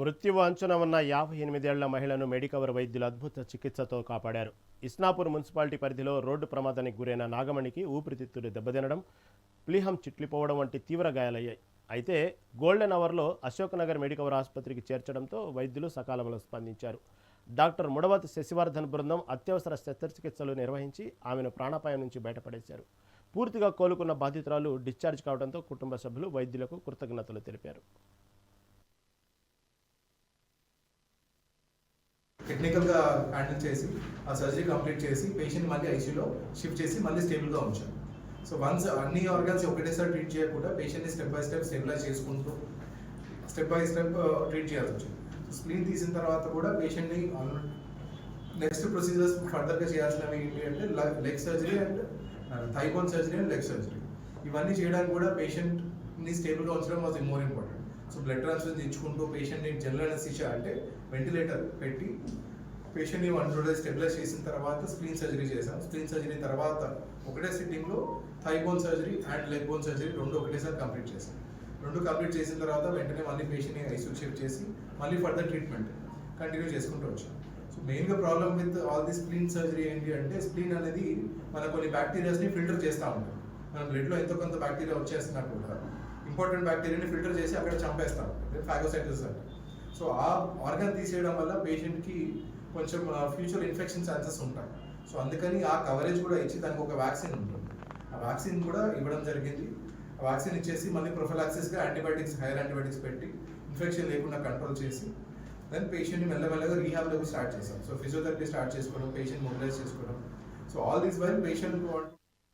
మృత్యువు అంచున ఉన్న 58 ఏళ్ల మహిళను మెడికవర్ వైద్యులు అద్భుత చికిత్సతో కాపాడారు. ఇస్నాపూర్ మున్సిపాలిటీ పరిధిలో రోడ్డు ప్రమాదానికి గురైన నాగమణికి ఊపిరితిత్తులు దెబ్బతినడం, ప్లీహం చిట్లిపోవడం వంటి తీవ్ర గాయాలయ్యాయి. అయితే గోల్డెన్ అవర్లో అశోక్నగర్ మెడికవర్ ఆసుపత్రికి చేర్చడంతో వైద్యులు సకాలంలో స్పందించారు. డాక్టర్ ముడవత్ శశివర్ధన్ బృందం అత్యవసర శస్త్రచికిత్సలు నిర్వహించి ఆమెను ప్రాణాపాయం నుంచి బయటపడేశారు. పూర్తిగా కోలుకున్న బాధితురాలు డిశ్చార్జ్ కావడంతో కుటుంబ సభ్యులు వైద్యులకు కృతజ్ఞతలు తెలిపారు. టెక్నికల్గా హ్యాండిల్ చేసి ఆ సర్జరీ కంప్లీట్ చేసి పేషెంట్ మళ్ళీ ఐసీయూలో షిఫ్ట్ చేసి మళ్ళీ స్టేబుల్గా ఉంచాం. సో వన్స్ అన్ని ఆర్గన్స్ ఒకటేసారి ట్రీట్ చేయకుండా పేషెంట్ని స్టెప్ బై స్టెప్ స్టెబిలైజ్ చేసుకుంటూ స్టెప్ బై స్టెప్ ట్రీట్ చేయాల్సి వచ్చింది. సో స్ప్లీన్ తీసిన తర్వాత కూడా పేషెంట్ని నెక్స్ట్ ప్రొసీజర్స్ ఫర్దర్గా చేయాల్సినవి ఏంటి అంటే leg surgery and thigh bone surgery and leg surgery. ఇవన్నీ చేయడానికి కూడా పేషెంట్ని స్టేబుల్గా ఉంచడం was more important. So blood transfusion ఇచ్చుకుంటూ పేషెంట్ని జనరల్ అనెస్థీషియా అంటే వెంటిలేటర్ పెట్టి పేషెంట్ని 1-2 days స్టెబిలైజ్ చేసిన తర్వాత స్ప్లీన్ సర్జరీ చేసాం. స్ప్లీన్ సర్జరీ తర్వాత ఒకటే సిట్టింగ్లో thigh bone surgery and leg bone surgery రెండు ఒకటేసారి కంప్లీట్ చేసాం. రెండు కంప్లీట్ చేసిన తర్వాత వెంటనే మళ్ళీ పేషెంట్ని ఐసీయూ షిఫ్ట్ చేసి మళ్ళీ ఫర్దర్ ట్రీట్మెంట్ కంటిన్యూ చేసుకుంటూ వచ్చాం. సో మెయిన్గా problem with all the spleen surgery ఏంటి అంటే స్ప్లీన్ అనేది మన కొన్ని బ్యాక్టీరియాస్ని ఫిల్టర్ చేస్తూ ఉంటాం. మన బ్లడ్లో ఎంతో కొంత బ్యాక్టీరియా వచ్చేస్తున్నా కూడా ఇంపార్టెంట్ బ్యాక్టీరియాని ఫిల్టర్ చేసి అక్కడ చంపేస్తాం, ఫాగోసైటోసిస్ అంటే. సో ఆ ఆర్గన్ తీసేయడం వల్ల పేషెంట్కి కొంచెం ఫ్యూచర్ ఇన్ఫెక్షన్ ఛాన్సెస్ ఉంటాయి. సో అందుకని ఆ కవరేజ్ కూడా ఇచ్చి దానికి ఒక వ్యాక్సిన్ ఉంటుంది. ఆ వ్యాక్సిన్ కూడా ఇవ్వడం జరిగింది. ఆ వ్యాక్సిన్ ఇచ్చేసి మళ్ళీ ప్రొఫిలాక్సిస్గా యాంటీబయాటిక్స్, హైయర్ యాంటీబయాటిక్స్ పెట్టి ఇన్ఫెక్షన్ లేకుండా కంట్రోల్ చేసి దెన్ పేషెంట్ని మెల్లమెల్లగా రీహాబ్లోకి స్టార్ట్ చేసాం. సో ఫిజియోథెరపీ స్టార్ట్ చేసుకోవడం, పేషెంట్ మొబిలైజ్ చేసుకోవడం. So all these while patient